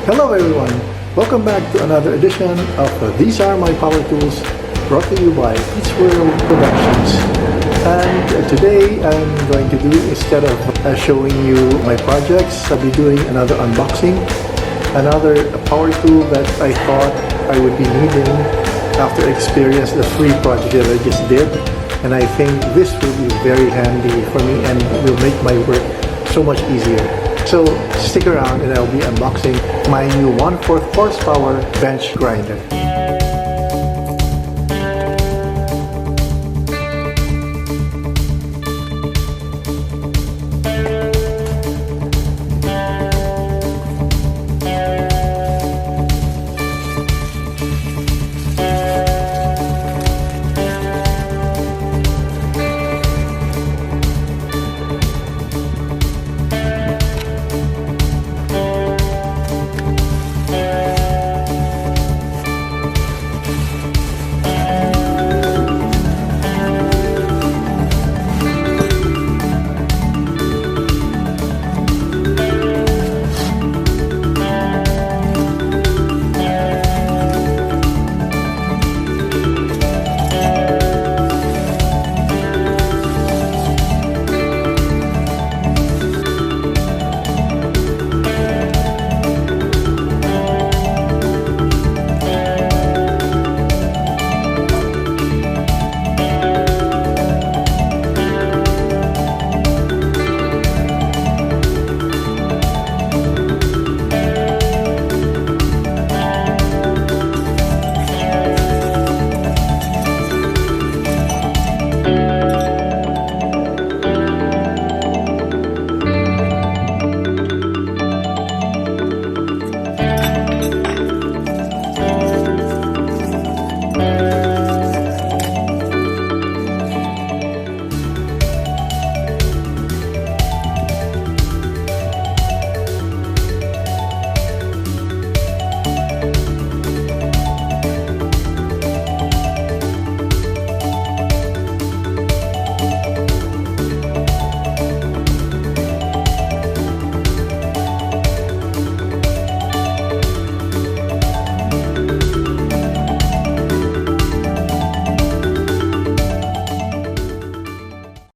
Hello everyone, welcome back to another edition of These Are My Power Tools, brought to you by Peach World Productions. And today I'm going to do, instead of showing you my projects, I'll be doing another unboxing, another power tool that I thought I would be needing after I experienced the free project that I just did. And I think this will be very handy for me and will make my work so much easier. So stick around and I'll be unboxing my new 1/4 horsepower bench grinder.